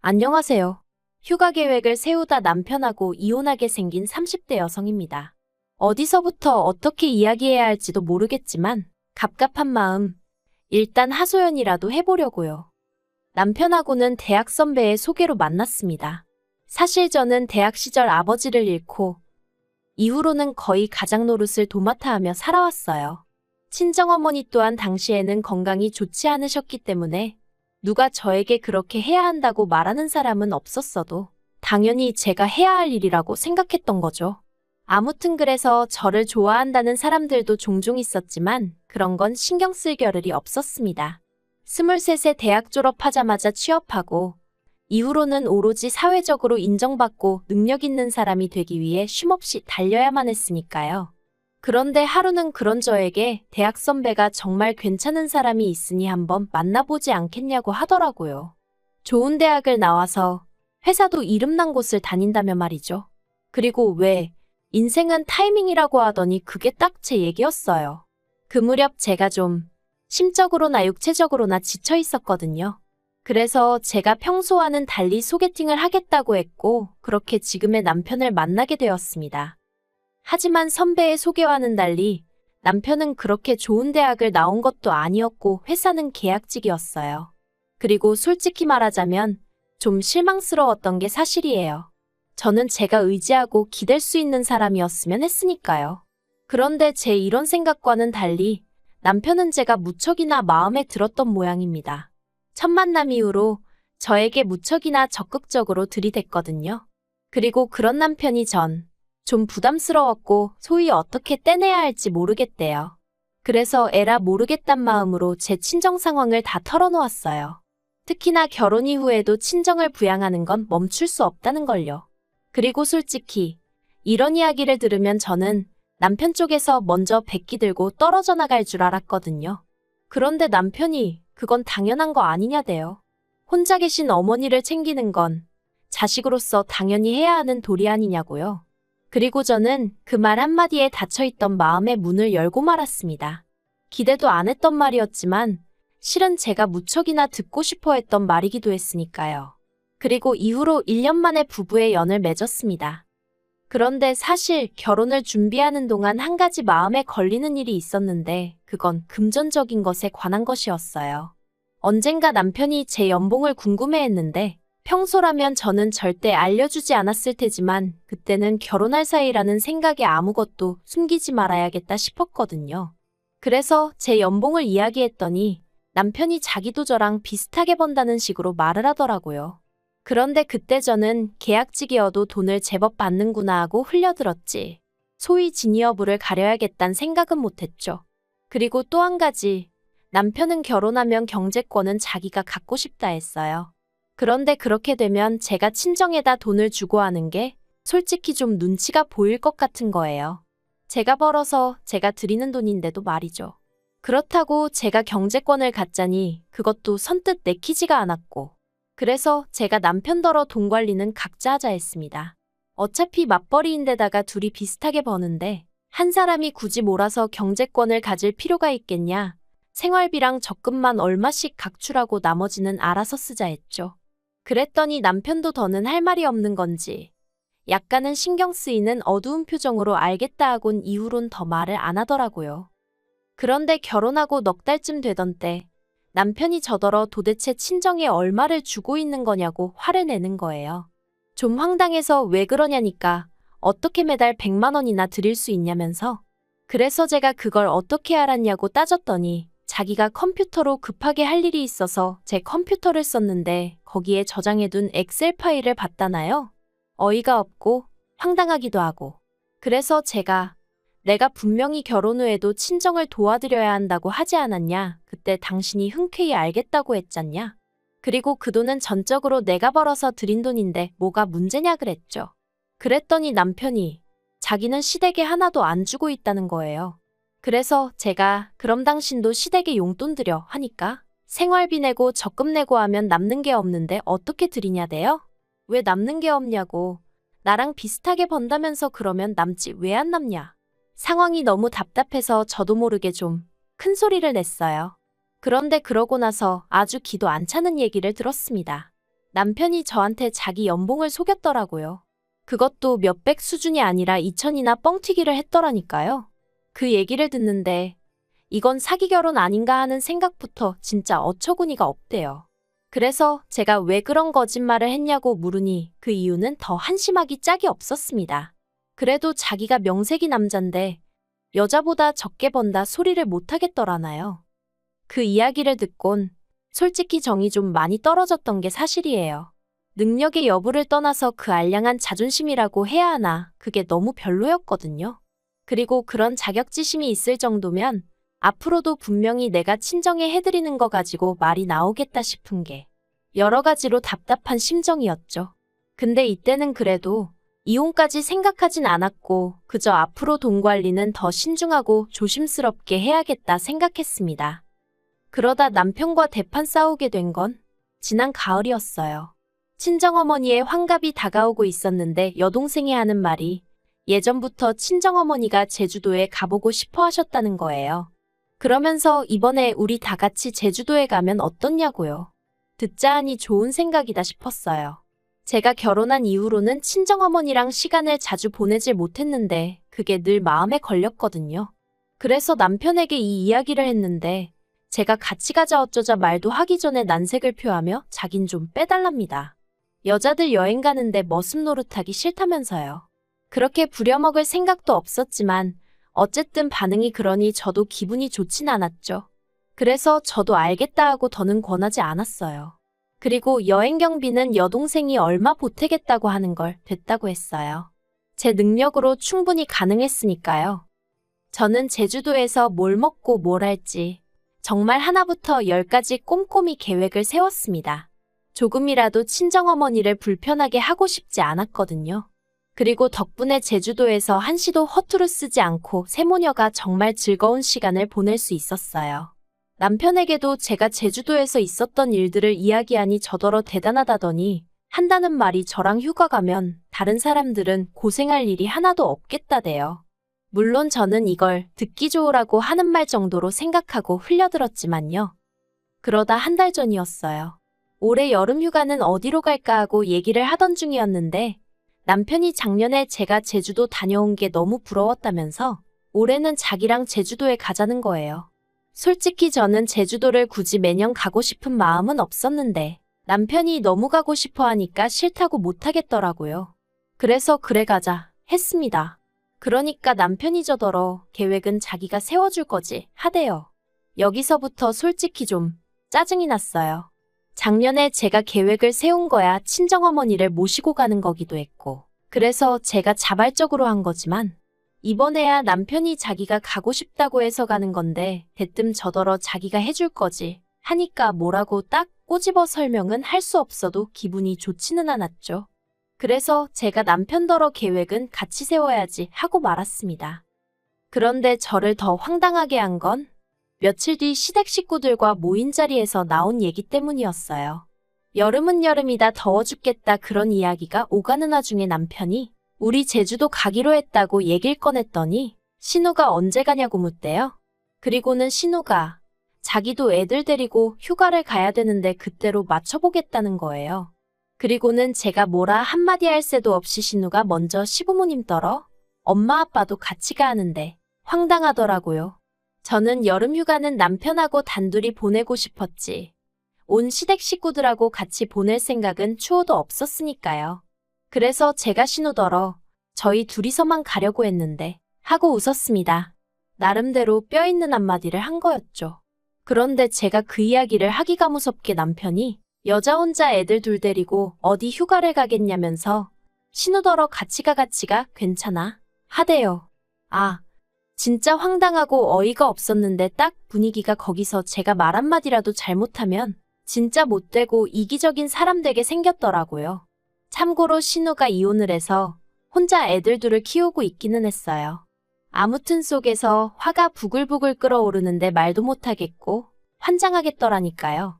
안녕하세요. 휴가 계획을 세우다 남편하고 이혼하게 생긴 30대 여성입니다. 어디서부터 어떻게 이야기해야 할지도 모르겠지만 갑갑한 마음, 일단 하소연이라도 해보려고요. 남편하고는 대학 선배의 소개로 만났습니다. 사실 저는 대학 시절 아버지를 잃고 이후로는 거의 가장 노릇을 도맡아 하며 살아왔어요. 친정어머니 또한 당시에는 건강이 좋지 않으셨기 때문에 누가 저에게 그렇게 해야 한다고 말하는 사람은 없었어도 당연히 제가 해야 할 일이라고 생각했던 거죠. 아무튼 그래서 저를 좋아한다는 사람들도 종종 있었지만 그런 건 신경 쓸 겨를이 없었습니다. 23세 대학 졸업하자마자 취업하고 이후로는 오로지 사회적으로 인정받고 능력 있는 사람이 되기 위해 쉼없이 달려야만 했으니까요. 그런데 하루는 그런 저에게 대학 선배가 정말 괜찮은 사람이 있으니 한번 만나보지 않겠냐고 하더라고요. 좋은 대학을 나와서 회사도 이름난 곳을 다닌다며 말이죠. 그리고 왜 인생은 타이밍이라고 하더니 그게 딱 제 얘기였어요. 그 무렵 제가 좀 심적으로나 육체적으로나 지쳐 있었거든요. 그래서 제가 평소와는 달리 소개팅을 하겠다고 했고 그렇게 지금의 남편을 만나게 되었습니다. 하지만 선배의 소개와는 달리 남편은 그렇게 좋은 대학을 나온 것도 아니었고 회사는 계약직이었어요. 그리고 솔직히 말하자면 좀 실망스러웠던 게 사실이에요. 저는 제가 의지하고 기댈 수 있는 사람이었으면 했으니까요. 그런데 제 이런 생각과는 달리 남편은 제가 무척이나 마음에 들었던 모양입니다. 첫 만남 이후로 저에게 무척이나 적극적으로 들이댔거든요. 그리고 그런 남편이 좀 부담스러웠고 소위 어떻게 떼내야 할지 모르겠대요. 그래서 에라 모르겠단 마음으로 제 친정 상황을 다 털어놓았어요. 특히나 결혼 이후에도 친정을 부양하는 건 멈출 수 없다는 걸요. 그리고 솔직히 이런 이야기를 들으면 저는 남편 쪽에서 먼저 백기 들고 떨어져 나갈 줄 알았거든요. 그런데 남편이 그건 당연한 거 아니냐대요. 혼자 계신 어머니를 챙기는 건 자식으로서 당연히 해야 하는 도리 아니냐고요. 그리고 저는 그 말 한마디에 닫혀있던 마음의 문을 열고 말았습니다. 기대도 안 했던 말이었지만 실은 제가 무척이나 듣고 싶어 했던 말이기도 했으니까요. 그리고 이후로 1년 만에 부부의 연을 맺었습니다. 그런데 사실 결혼을 준비하는 동안 한 가지 마음에 걸리는 일이 있었는데 그건 금전적인 것에 관한 것이었어요. 언젠가 남편이 제 연봉을 궁금해했는데 평소라면 저는 절대 알려주지 않았을 테지만 그때는 결혼할 사이라는 생각에 아무것도 숨기지 말아야겠다 싶었거든요. 그래서 제 연봉을 이야기했더니 남편이 자기도 저랑 비슷하게 번다는 식으로 말을 하더라고요. 그런데 그때 저는 계약직이어도 돈을 제법 받는구나 하고 흘려들었지. 소위 진위 여부를 가려야겠다는 생각은 못했죠. 그리고 또 한 가지, 남편은 결혼하면 경제권은 자기가 갖고 싶다 했어요. 그런데 그렇게 되면 제가 친정에다 돈을 주고 하는 게 솔직히 좀 눈치가 보일 것 같은 거예요. 제가 벌어서 제가 드리는 돈인데도 말이죠. 그렇다고 제가 경제권을 갖자니 그것도 선뜻 내키지가 않았고 그래서 제가 남편더러 돈 관리는 각자 하자 했습니다. 어차피 맞벌이인데다가 둘이 비슷하게 버는데 한 사람이 굳이 몰아서 경제권을 가질 필요가 있겠냐. 생활비랑 적금만 얼마씩 각출하고 나머지는 알아서 쓰자 했죠. 그랬더니 남편도 더는 할 말이 없는 건지 약간은 신경 쓰이는 어두운 표정으로 알겠다 하곤 이후론 더 말을 안 하더라고요. 그런데 결혼하고 넉 달쯤 되던 때 남편이 저더러 도대체 친정에 얼마를 주고 있는 거냐고 화를 내는 거예요. 좀 황당해서 왜 그러냐니까 어떻게 매달 100만 원이나 드릴 수 있냐면서 그래서 제가 그걸 어떻게 알았냐고 따졌더니 자기가 컴퓨터로 급하게 할 일이 있어서 제 컴퓨터를 썼는데 거기에 저장해둔 엑셀 파일을 봤다나요? 어이가 없고 황당하기도 하고. 그래서 내가 분명히 결혼 후에도 친정을 도와드려야 한다고 하지 않았냐? 그때 당신이 흔쾌히 알겠다고 했잖냐? 그리고 그 돈은 전적으로 내가 벌어서 드린 돈인데 뭐가 문제냐 그랬죠. 그랬더니 남편이 자기는 시댁에 하나도 안 주고 있다는 거예요. 그래서 제가 그럼 당신도 시댁에 용돈 드려 하니까 생활비 내고 적금 내고 하면 남는 게 없는데 어떻게 드리냐대요? 왜 남는 게 없냐고. 나랑 비슷하게 번다면서 그러면 남지 왜 안 남냐. 상황이 너무 답답해서 저도 모르게 좀 큰 소리를 냈어요. 그런데 그러고 나서 아주 기도 안 차는 얘기를 들었습니다. 남편이 저한테 자기 연봉을 속였더라고요. 그것도 몇백 수준이 아니라 2천이나 뻥튀기를 했더라니까요. 그 얘기를 듣는데 이건 사기 결혼 아닌가 하는 생각부터 진짜 어처구니가 없대요. 그래서 제가 왜 그런 거짓말을 했냐고 물으니 그 이유는 더 한심하기 짝이 없었습니다. 그래도 자기가 명색이 남잔데 여자보다 적게 번다 소리를 못하겠더라나요. 그 이야기를 듣곤 솔직히 정이 좀 많이 떨어졌던 게 사실이에요. 능력의 여부를 떠나서 그 알량한 자존심이라고 해야 하나 그게 너무 별로였거든요. 그리고 그런 자격지심이 있을 정도면 앞으로도 분명히 내가 친정에 해드리는 거 가지고 말이 나오겠다 싶은 게 여러 가지로 답답한 심정이었죠. 근데 이때는 그래도 이혼까지 생각하진 않았고 그저 앞으로 돈 관리는 더 신중하고 조심스럽게 해야겠다 생각했습니다. 그러다 남편과 대판 싸우게 된 건 지난 가을이었어요. 친정어머니의 환갑이 다가오고 있었는데 여동생이 하는 말이 예전부터 친정어머니가 제주도에 가보고 싶어 하셨다는 거예요. 그러면서 이번에 우리 다 같이 제주도에 가면 어떻냐고요. 듣자 하니 좋은 생각이다 싶었어요. 제가 결혼한 이후로는 친정어머니랑 시간을 자주 보내질 못했는데 그게 늘 마음에 걸렸거든요. 그래서 남편에게 이 이야기를 했는데 제가 같이 가자 어쩌자 말도 하기 전에 난색을 표하며 자긴 좀 빼달랍니다. 여자들 여행 가는데 머슴 노릇하기 싫다면서요. 그렇게 부려먹을 생각도 없었지만 어쨌든 반응이 그러니 저도 기분이 좋진 않았죠. 그래서 저도 알겠다 하고 더는 권하지 않았어요. 그리고 여행 경비는 여동생이 얼마 보태겠다고 하는 걸 됐다고 했어요. 제 능력으로 충분히 가능했으니까요. 저는 제주도에서 뭘 먹고 뭘 할지 정말 하나부터 열까지 꼼꼼히 계획을 세웠습니다. 조금이라도 친정어머니를 불편하게 하고 싶지 않았거든요. 그리고 덕분에 제주도에서 한시도 허투루 쓰지 않고 새모녀가 정말 즐거운 시간을 보낼 수 있었어요. 남편에게도 제가 제주도에서 있었던 일들을 이야기하니 저더러 대단하다더니 한다는 말이 저랑 휴가 가면 다른 사람들은 고생할 일이 하나도 없겠다대요. 물론 저는 이걸 듣기 좋으라고 하는 말 정도로 생각하고 흘려들었지만요. 그러다 한 달 전이었어요. 올해 여름 휴가는 어디로 갈까 하고 얘기를 하던 중이었는데 남편이 작년에 제가 제주도 다녀온 게 너무 부러웠다면서 올해는 자기랑 제주도에 가자는 거예요. 솔직히 저는 제주도를 굳이 매년 가고 싶은 마음은 없었는데 남편이 너무 가고 싶어 하니까 싫다고 못하겠더라고요. 그래서 그래 가자 했습니다. 그러니까 남편이 저더러 계획은 자기가 세워줄 거지 하대요. 여기서부터 솔직히 좀 짜증이 났어요. 작년에 제가 계획을 세운 거야 친정어머니를 모시고 가는 거기도 했고 그래서 제가 자발적으로 한 거지만 이번에야 남편이 자기가 가고 싶다고 해서 가는 건데 대뜸 저더러 자기가 해줄 거지 하니까 뭐라고 딱 꼬집어 설명은 할 수 없어도 기분이 좋지는 않았죠. 그래서 제가 남편더러 계획은 같이 세워야지 하고 말았습니다. 그런데 저를 더 황당하게 한 건 며칠 뒤 시댁 식구들과 모인 자리에서 나온 얘기 때문이었어요. 여름은 여름이다 더워 죽겠다 그런 이야기가 오가는 와중에 남편이 우리 제주도 가기로 했다고 얘기를 꺼냈더니 신우가 언제 가냐고 묻대요. 그리고는 신우가 자기도 애들 데리고 휴가를 가야 되는데 그때로 맞춰보겠다는 거예요. 그리고는 제가 뭐라 한마디 할 새도 없이 신우가 먼저 시부모님 떨어 엄마 아빠도 같이 가는데 황당하더라고요. 저는 여름 휴가는 남편하고 단둘이 보내고 싶었지. 온 시댁 식구들하고 같이 보낼 생각은 추호도 없었으니까요. 그래서 제가 신우더러 저희 둘이서만 가려고 했는데 하고 웃었습니다. 나름대로 뼈있는 한마디를 한 거였죠. 그런데 제가 그 이야기를 하기가 무섭게 남편이 여자 혼자 애들 둘 데리고 어디 휴가를 가겠냐면서 신우더러 같이 가 괜찮아 하대요. 아, 진짜 황당하고 어이가 없었는데 딱 분위기가 거기서 제가 말 한마디라도 잘못하면 진짜 못되고 이기적인 사람 되게 생겼더라고요. 참고로 신우가 이혼을 해서 혼자 애들 둘을 키우고 있기는 했어요. 아무튼 속에서 화가 부글부글 끓어오르는데 말도 못하겠고 환장하겠더라니까요.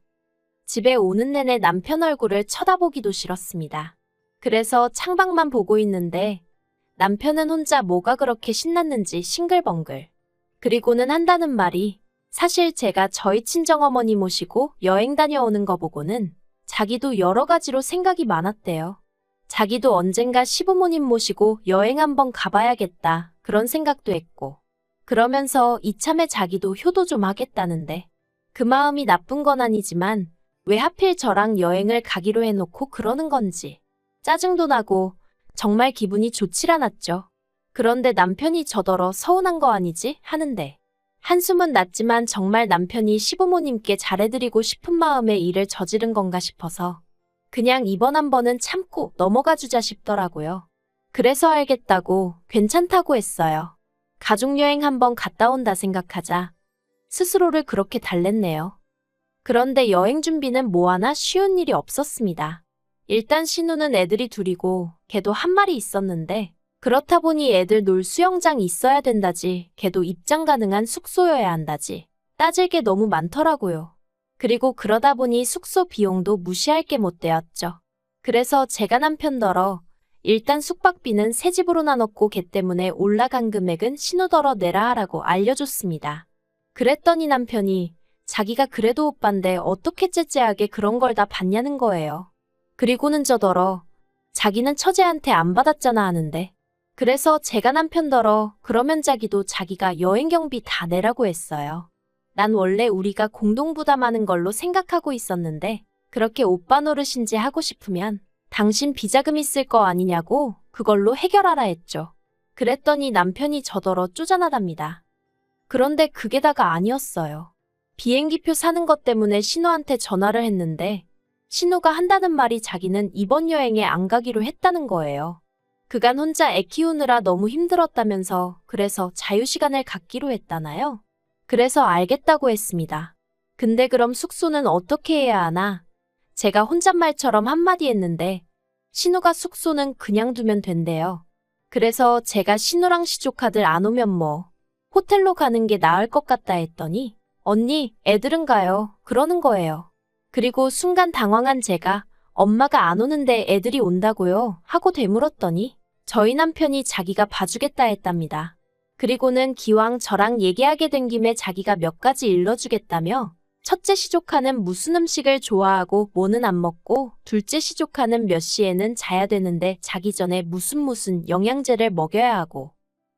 집에 오는 내내 남편 얼굴을 쳐다보기도 싫었습니다. 그래서 창밖만 보고 있는데 남편은 혼자 뭐가 그렇게 신났는지 싱글벙글. 그리고는 한다는 말이 사실 제가 저희 친정어머니 모시고 여행 다녀오는 거 보고는 자기도 여러 가지로 생각이 많았대요. 자기도 언젠가 시부모님 모시고 여행 한번 가봐야겠다. 그런 생각도 했고. 그러면서 이참에 자기도 효도 좀 하겠다는데. 그 마음이 나쁜 건 아니지만 왜 하필 저랑 여행을 가기로 해놓고 그러는 건지. 짜증도 나고 정말 기분이 좋질 않았죠. 그런데 남편이 저더러 서운한 거 아니지? 하는데. 한숨은 났지만 정말 남편이 시부모님께 잘해드리고 싶은 마음에 일을 저지른 건가 싶어서 그냥 이번 한 번은 참고 넘어가 주자 싶더라고요. 그래서 알겠다고 괜찮다고 했어요. 가족여행 한번 갔다 온다 생각하자. 스스로를 그렇게 달랬네요. 그런데 여행 준비는 뭐 하나 쉬운 일이 없었습니다. 일단 신우는 애들이 둘이고 걔도 한 마리 있었는데 그렇다 보니 애들 놀 수영장이 있어야 된다지, 걔도 입장 가능한 숙소여야 한다지. 따질 게 너무 많더라고요. 그리고 그러다 보니 숙소 비용도 무시할 게 못 되었죠. 그래서 제가 남편더러 일단 숙박비는 새 집으로 나눴고 걔 때문에 올라간 금액은 신우더러 내라 하라고 알려줬습니다. 그랬더니 남편이 자기가 그래도 오빤데 어떻게 째째하게 그런 걸 다 받냐는 거예요. 그리고는 저더러 자기는 처제한테 안 받았잖아 하는데. 그래서 제가 남편더러 그러면 자기가 여행 경비 다 내라고 했어요. 난 원래 우리가 공동 부담하는 걸로 생각하고 있었는데 그렇게 오빠 노릇인지 하고 싶으면 당신 비자금 있을 거 아니냐고 그걸로 해결하라 했죠. 그랬더니 남편이 저더러 쪼잔하답니다. 그런데 그게 다가 아니었어요. 비행기표 사는 것 때문에 신우한테 전화를 했는데 신우가 한다는 말이 자기는 이번 여행에 안 가기로 했다는 거예요. 그간 혼자 애 키우느라 너무 힘들었다면서 그래서 자유시간을 갖기로 했다나요? 그래서 알겠다고 했습니다. 근데 그럼 숙소는 어떻게 해야 하나? 제가 혼잣말처럼 한마디 했는데 신우가 숙소는 그냥 두면 된대요. 그래서 제가 신우랑 시조카들 안 오면 뭐 호텔로 가는 게 나을 것 같다 했더니 언니, 애들은 가요. 그러는 거예요. 그리고 순간 당황한 제가 엄마가 안 오는데 애들이 온다고요? 하고 되물었더니 저희 남편이 자기가 봐주겠다 했답니다. 그리고는 기왕 저랑 얘기하게 된 김에 자기가 몇 가지 일러주겠다며 첫째 시조카는 무슨 음식을 좋아하고 뭐는 안 먹고 둘째 시조카는 몇 시에는 자야 되는데 자기 전에 무슨 영양제를 먹여야 하고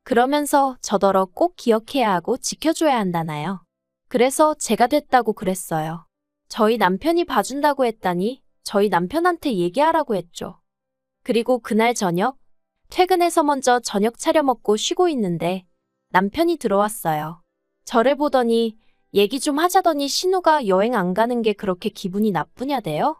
그러면서 저더러 꼭 기억해야 하고 지켜줘야 한다나요. 그래서 제가 됐다고 그랬어요. 저희 남편이 봐준다고 했다니 저희 남편한테 얘기하라고 했죠. 그리고 그날 저녁 퇴근해서 먼저 저녁 차려 먹고 쉬고 있는데 남편이 들어왔어요. 저를 보더니 얘기 좀 하자더니 신우가 여행 안 가는 게 그렇게 기분이 나쁘냐대요?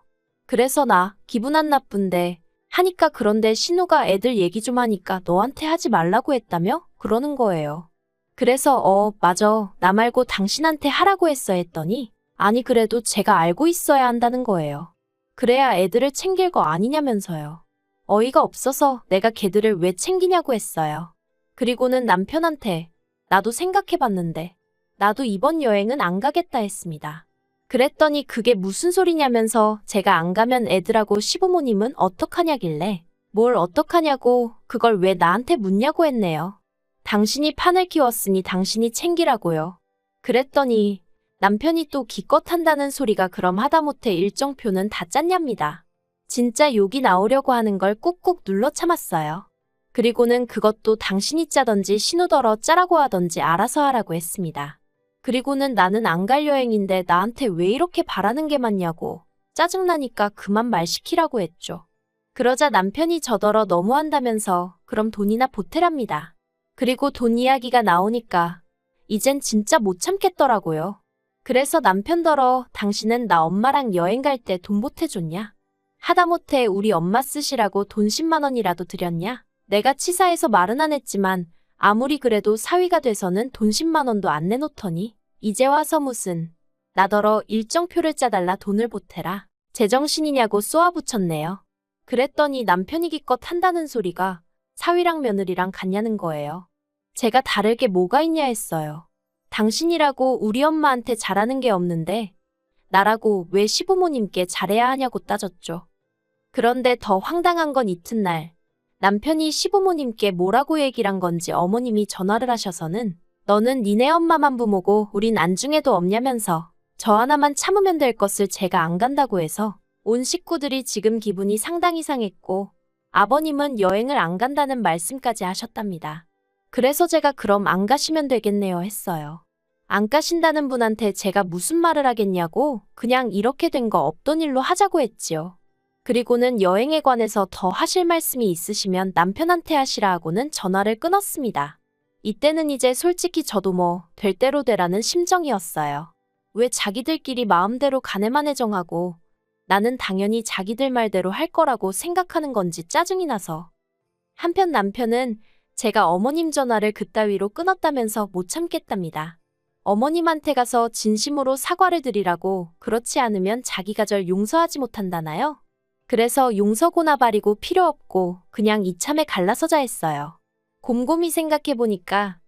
그래서 나 기분 안 나쁜데 하니까 그런데 신우가 애들 얘기 좀 하니까 너한테 하지 말라고 했다며? 그러는 거예요. 그래서 맞아. 나 말고 당신한테 하라고 했어 했더니 아니 그래도 제가 알고 있어야 한다는 거예요. 그래야 애들을 챙길 거 아니냐면서요. 어이가 없어서 내가 걔들을 왜 챙기냐고 했어요. 그리고는 남편한테 나도 생각해봤는데 나도 이번 여행은 안 가겠다 했습니다. 그랬더니 그게 무슨 소리냐면서 제가 안 가면 애들하고 시부모님은 어떡하냐길래 뭘 어떡하냐고 그걸 왜 나한테 묻냐고 했네요. 당신이 판을 키웠으니 당신이 챙기라고요. 그랬더니 남편이 또 기껏 한다는 소리가 그럼 하다못해 일정표는 다 짰냐입니다. 진짜 욕이 나오려고 하는 걸 꾹꾹 눌러 참았어요. 그리고는 그것도 당신이 짜던지 신우더러 짜라고 하던지 알아서 하라고 했습니다. 그리고는 나는 안 갈 여행인데 나한테 왜 이렇게 바라는 게 많냐고 짜증나니까 그만 말 시키라고 했죠. 그러자 남편이 저더러 너무한다면서 그럼 돈이나 보태랍니다. 그리고 돈 이야기가 나오니까 이젠 진짜 못 참겠더라고요. 그래서 남편더러 당신은 나 엄마랑 여행 갈 때 돈 보태줬냐? 하다못해 우리 엄마 쓰시라고 돈 10만 원이라도 드렸냐? 내가 치사해서 말은 안 했지만 아무리 그래도 사위가 돼서는 돈 10만 원도 안 내놓더니 이제 와서 무슨 나더러 일정표를 짜달라 돈을 보태라. 제정신이냐고 쏘아붙였네요. 그랬더니 남편이 기껏 한다는 소리가 사위랑 며느리랑 같냐는 거예요. 제가 다를 게 뭐가 있냐 했어요. 당신이라고 우리 엄마한테 잘하는 게 없는데 나라고 왜 시부모님께 잘해야 하냐고 따졌죠. 그런데 더 황당한 건 이튿날 남편이 시부모님께 뭐라고 얘기를 한 건지 어머님이 전화를 하셔서는 너는 니네 엄마만 부모고 우린 안중에도 없냐면서 저 하나만 참으면 될 것을 제가 안 간다고 해서 온 식구들이 지금 기분이 상당히 상했고 아버님은 여행을 안 간다는 말씀까지 하셨답니다. 그래서 제가 그럼 안 가시면 되겠네요 했어요. 안 가신다는 분한테 제가 무슨 말을 하겠냐고 그냥 이렇게 된 거 없던 일로 하자고 했지요. 그리고는 여행에 관해서 더 하실 말씀이 있으시면 남편한테 하시라 하고는 전화를 끊었습니다. 이때는 이제 솔직히 저도 뭐 될 대로 되라는 심정이었어요. 왜 자기들끼리 마음대로 가네마네 정하고 나는 당연히 자기들 말대로 할 거라고 생각하는 건지 짜증이 나서. 한편 남편은 제가 어머님 전화를 그따위로 끊었다면서 못 참겠답니다. 어머님한테 가서 진심으로 사과를 드리라고, 그렇지 않으면 자기가 절 용서하지 못한다나요? 그래서 용서고나 바리고 필요 없고 그냥 이참에 갈라서자 했어요. 곰곰이 생각해보니까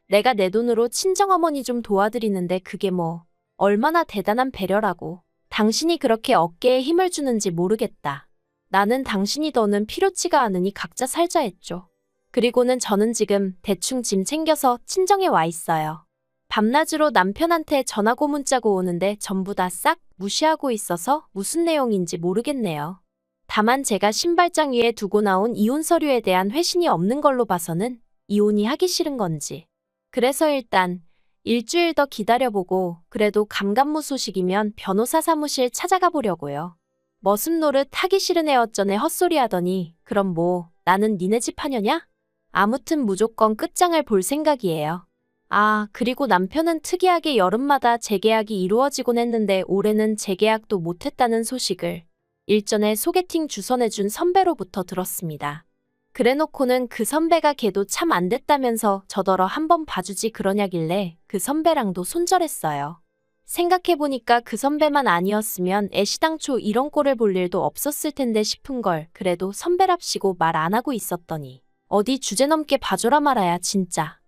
내가 내 돈으로 친정어머니 좀 도와드리는데 그게 뭐 얼마나 대단한 배려라고. 당신이 그렇게 어깨에 힘을 주는지 모르겠다. 나는 당신이 더는 필요치가 않으니 각자 살자 했죠. 그리고는 저는 지금 대충 짐 챙겨서 친정에 와 있어요. 밤낮으로 남편한테 전화고 문자고 오는데 전부 다 싹 무시하고 있어서 무슨 내용인지 모르겠네요. 다만 제가 신발장 위에 두고 나온 이혼 서류에 대한 회신이 없는 걸로 봐서는 이혼이 하기 싫은 건지. 그래서 일단 일주일 더 기다려보고 그래도 감감무 소식이면 변호사 사무실 찾아가 보려고요. 머슴 노릇 하기 싫은 애 어쩌네 헛소리 하더니 그럼 뭐 나는 니네 집 하녀냐? 아무튼 무조건 끝장을 볼 생각이에요. 아, 그리고 남편은 특이하게 여름마다 재계약이 이루어지곤 했는데 올해는 재계약도 못했다는 소식을 일전에 소개팅 주선해준 선배로부터 들었습니다. 그래놓고는 그 선배가 걔도 참 안 됐다면서 저더러 한번 봐주지 그러냐길래 그 선배랑도 손절했어요. 생각해보니까 그 선배만 아니었으면 애시당초 이런 꼴을 볼 일도 없었을 텐데 싶은 걸. 그래도 선배랍시고 말 안 하고 있었더니 어디 주제넘게 봐줘라 말아야 진짜.